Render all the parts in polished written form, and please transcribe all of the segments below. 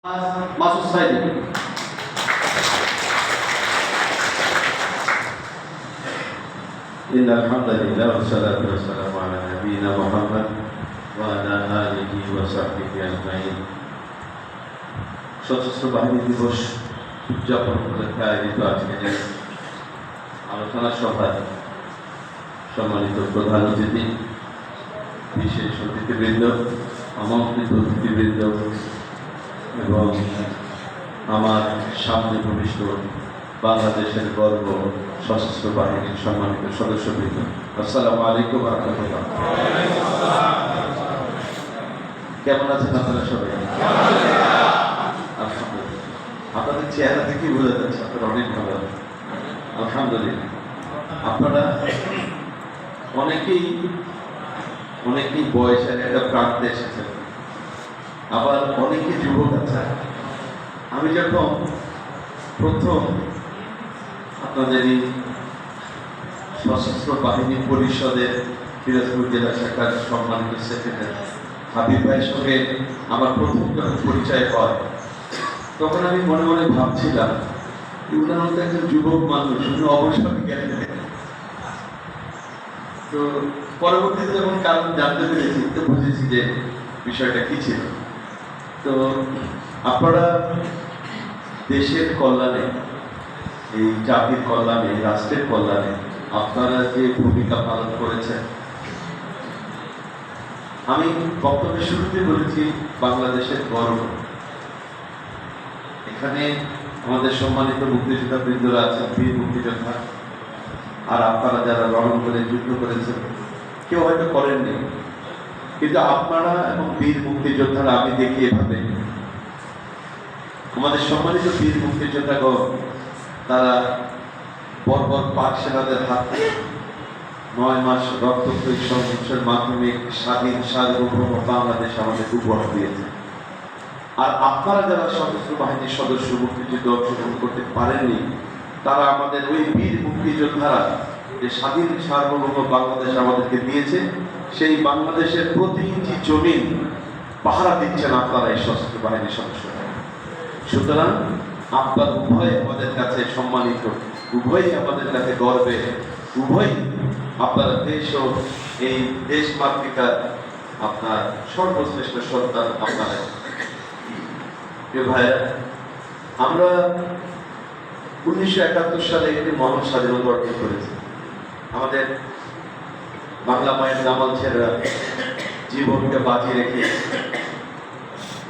Maksud saya Innal hamdalillah wassalatu wassalamu ala nabiyyina Muhammad wa ala alihi wa sahbihi ajma'in। সশস্ত্র বাহিনী দিবস উদযাপন উপলক্ষে আয়োজিত আজকের আলোচনা সভায় সম্মানিত প্রধান অতিথি, বিশেষ অতিথিবৃন্দ, আমন্ত্রিত অতিথিবৃন্দ এবং আমার সামনে ভবিষ্যৎ বাংলাদেশের গর্ব সশস্ত্র বাহিনীর সম্মানিত সদস্যবৃন্দ, আসসালামু আলাইকুম ওয়া রাহমাতুল্লাহ। কেমন আছেন আপনারা সবাই? আলহামদুলিল্লাহ। আপনাদের চেহারা দেখেই বোঝা যাচ্ছে আপনারা অনেক ভালো আছেন, আলহামদুলিল্লাহ। আপনারা অনেকেই বয়সের একটা প্রান্তে এসেছেন, আবার অনেকে যুবক আছে। আমি যখন প্রথম আপনাদের এই সশস্ত্র বাহিনী পরিষদের পিরোজপুর জেলা শাখার সম্মানিত সেক্রেটারি হাবিব ভাইয়ের সঙ্গে আমার প্রথম যখন পরিচয় হয়, তখন আমি মনে মনে ভাবছিলাম উনার মতো একজন যুবক মানুষ, উনি অবসরে গেলেন। তো পরবর্তীতে যখন কারণ জানতে পেরেছি, তো বুঝেছি যে বিষয়টা কি ছিল। তো আপনারা দেশের কল্যাণে, এই জাতির কল্যাণে, রাষ্ট্রের কল্যাণে আপনারা যে ভূমিকা পালন করেছেন, আমি বক্তব্যের শুরুতে বলেছি বাংলাদেশের গর্ব। এখানে আমাদের সম্মানিত মুক্তিযোদ্ধা বৃন্দরা আছেন, বীর মুক্তিযোদ্ধা, আর আপনারা যারা রণ করে যুদ্ধ করেছেন, কেউ হয়তো করেননি, কিন্তু আপনারা এবং বীর মুক্তিযোদ্ধারা আমি দেখি এভাবে আমাদের সম্মানিত বীর মুক্তিযোদ্ধাগণ তারা বর্বর পাক সেনাদের হাতে 9 মাস রক্তক্ষয়ী সংঘর্ষের মাধ্যমে স্বাধীন সার্বভৌম বাংলাদেশ আমাদের উপহার দিয়েছে। আর আপনারা যারা সশস্ত্র বাহিনীর সদস্য মুক্তিযুদ্ধে অংশগ্রহণ করতে পারেননি, তারা আমাদের ওই বীর মুক্তিযোদ্ধারা যে স্বাধীন সার্বভৌম বাংলাদেশ আমাদেরকে দিয়েছে, সেই বাংলাদেশের প্রতি ইঞ্চি জমিন পাহারা দিচ্ছেন আপনারা এই সশস্ত্র বাহিনীর সদস্যরা। সুতরাং আপনার উভয় আমাদের কাছে সম্মানিত, উভয়ই আমাদের কাছে গর্বে, উভয়ই আপনার দেশ ও এই দেশ মাতৃকার আপনার সর্বশ্রেষ্ঠ সন্তান আপনারা। ভাইয়া, আমরা 1971 সালে একটি মহান স্বাধীনতা অর্জন করেছি। আমাদের বাংলা মায়ের জামাল ছেলেরা জীবনকে বাজি রেখে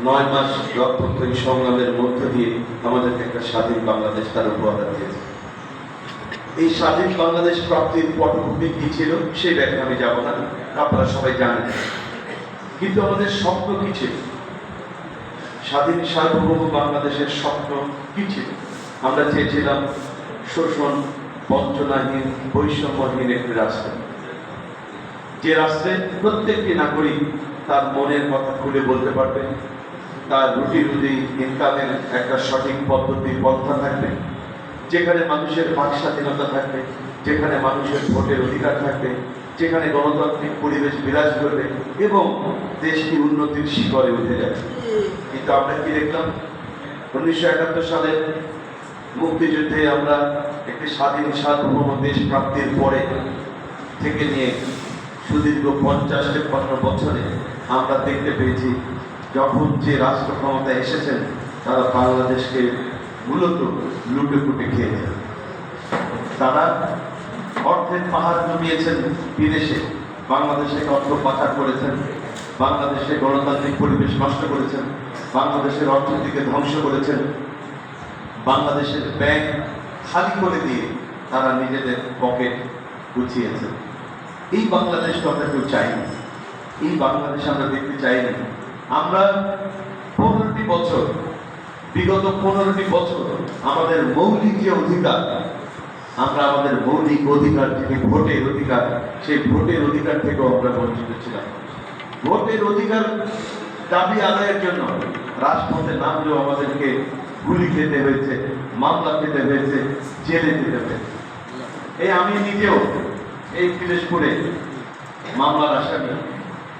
9 মাস রক্তক্ষয়ী সংগ্রামের মধ্য দিয়ে আমাদেরকে একটা স্বাধীন বাংলাদেশ তার উপহার দিয়েছে। এই স্বাধীন বাংলাদেশ প্রাপ্তির পটভূমি কি ছিল সেই ব্যাখ্যা আমি যাব না, আপনারা সবাই জানেন। কিন্তু আমাদের স্বপ্ন কি ছিল? স্বাধীন সার্বভৌম বাংলাদেশের স্বপ্ন কি ছিল? আমরা চেয়েছিলাম শোষণ, বঞ্চনাহীন, বৈষম্যহীন একটি রাষ্ট্র, যে রাষ্ট্রে প্রত্যেকটি নাগরিক তার মনের কথা খুলে বলতে পারবে, তার রুটি ইনকামের একটা সঠিক পদ্ধতি পন্থা থাকবে, যেখানে মানুষের বাক স্বাধীনতা থাকবে, যেখানে মানুষের ভোটের অধিকার থাকবে, যেখানে গণতান্ত্রিক পরিবেশ বিরাজ করবে এবং দেশটি উন্নতির শিখরে উঠে যাবে। কিন্তু আমরা কি দেখলাম? 1971 সালে মুক্তিযুদ্ধে আমরা একটি স্বাধীন সার্বভৌম দেশ প্রাপ্তির পরে থেকে নিয়ে সুদীর্ঘ 50-53 বছরে আমরা দেখতে পেয়েছি, যখন যে রাষ্ট্র ক্ষমতায় এসেছেন তারা বাংলাদেশকে মূলত লুটে পুটে খেয়েছেন। তারা অর্থের পাহাড় জমিয়েছেন বিদেশে, বাংলাদেশে অর্থ পাচার করেছেন, বাংলাদেশে গণতান্ত্রিক পরিবেশ নষ্ট করেছেন, বাংলাদেশের অর্থনীতিকে ধ্বংস করেছেন, বাংলাদেশের ব্যাংক খালি করে দিয়ে তারা নিজেদের পকেট গুছিয়েছেন। এই বাংলাদেশ তো আমরা কেউ চাইনি, এই বাংলাদেশ আমরা দেখতে চাইনি। আমরা 15টি বছর, বিগত 15টি বছর আমাদের মৌলিক যে অধিকার, আমরা আমাদের মৌলিক অধিকার থেকে ভোটের অধিকার, সেই ভোটের অধিকার থেকেও আমরা বঞ্চিত ছিলাম। ভোটের অধিকার দাবি আদায়ের জন্য রাজপথে নামলেও আমাদেরকে গুলি খেতে হয়েছে, মামলা খেতে হয়েছে, জেলে যেতে হয়েছে। এই আমি নিজেও এই পিরোজপুরে মামলার আসামি,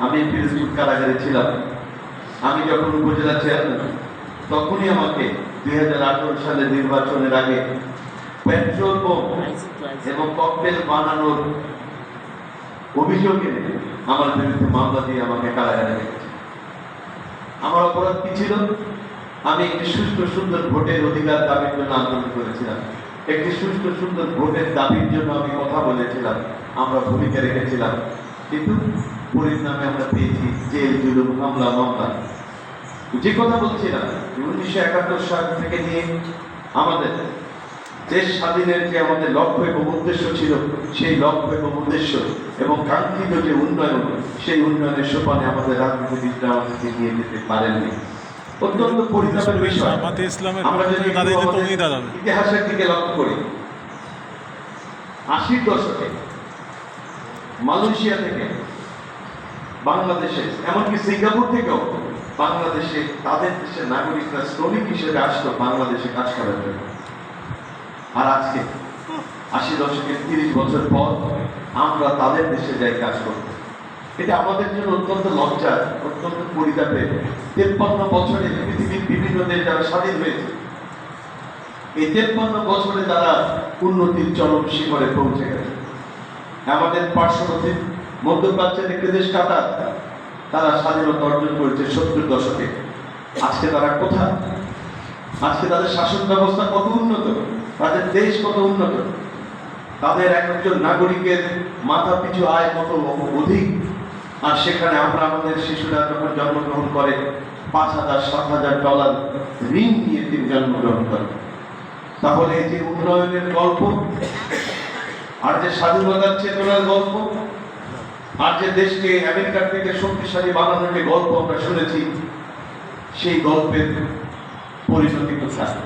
আমি পিরোজপুর কারাগারে ছিলাম। আমি যখন উপজেলা চেয়ারম্যান তখনই আমাকে 2018 সালের নির্বাচনের আগে পেট্রোল বোম এবং ককটেল বানানোর অভিযোগে আমার বিরুদ্ধে মামলা দিয়ে আমাকে কারাগারে রেখেছে। আমার অপরাধ কি ছিল? আমি একটি সুষ্ঠু সুন্দর ভোটের অধিকার দাবির জন্য আন্দোলন করেছিলাম। একটি সুষ্ঠু সুন্দর ভোটের দাবির জন্য আমি কথা বলেছিলাম, আমরা ভূমিকা রেখেছিলাম। কিন্তু পরিণামে আমরা পেয়েছি জেল, জুলুম, হামলা, মামলা। যে কথা বলছিলাম 1971 সাল থেকে নিয়ে আমাদের দেশ স্বাধীনের যে আমাদের লক্ষ্য এবং উদ্দেশ্য ছিল, সেই লক্ষ্য এবং উদ্দেশ্য এবং কাঙ্ক্ষিত যে উন্নয়ন, সেই উন্নয়নের সোপানে আমাদের রাজনীতিবিদরা আমাদেরকে নিয়ে যেতে পারেননি। অত্যন্ত পরিতাপের বিষয়। আমরা যদি ইতিহাসের দিকে লক্ষ্য করি, 80 দশকে মালয়েশিয়া থেকে বাংলাদেশে, এমনকি সিঙ্গাপুর থেকেও বাংলাদেশে তাদের দেশের নাগরিকরা শ্রমিক হিসেবে আসতো বাংলাদেশে কাজ করার জন্য। আর আজকে 80 দশকের 30 বছর পর আমরা তাদের দেশে যাই কাজ করতে। এটা আমাদের জন্য অত্যন্ত লজ্জার, অত্যন্ত পরিতাপের। 53 বছরে পৃথিবীর বিভিন্ন দেশ যারা স্বাধীন হয়েছে, এই 53 বছরে তারা উন্নতির চরম শিখরে পৌঁছে গেছে। আমাদের পার্শ্ববর্তী মধ্যপ্রাচ্যের একটি দেশ কাতার, তারা স্বাধীনতা অর্জন করেছে 70 দশকে। আজকে তারা কোথায়? আজকে তাদের শাসন ব্যবস্থা কত উন্নত, তাদের দেশ কত উন্নত, তাদের একজন নাগরিকের মাথা পিছু আয় কত অধিক। আর সেখানে আমরা আমাদের শিশুরা যখন জন্মগ্রহণ করে $5,000-7,000 ঋণ নিয়ে তিনি জন্মগ্রহণ করে। তাহলে এই যে উন্নয়নের গল্প, আর যে স্বাধীনতার চেতনার গল্প, আর যে দেশকে আমেরিকার থেকে শক্তিশালী বানানোর যে গল্প আমরা শুনেছি, সেই গল্পের পরিণতি কোথায়?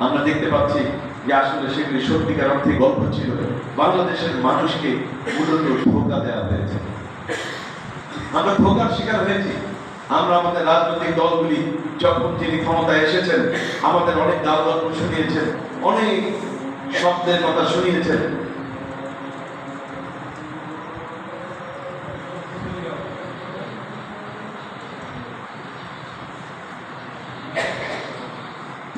আমরা দেখতে পাচ্ছি যে আসলে সেগুলি সত্যিকার অর্থে গল্প ছিল। বাংলাদেশের মানুষকে মূলত ধোঁকা দেওয়া হয়েছে, আমরা ধোঁকার শিকার হয়েছি। আমরা আমাদের রাজনৈতিক দলগুলি যখন তিনি ক্ষমতায় এসেছেন, আমাদের অনেক গাল গল্প শুনিয়েছেন, অনেক শব্দের কথা শুনিয়েছেন,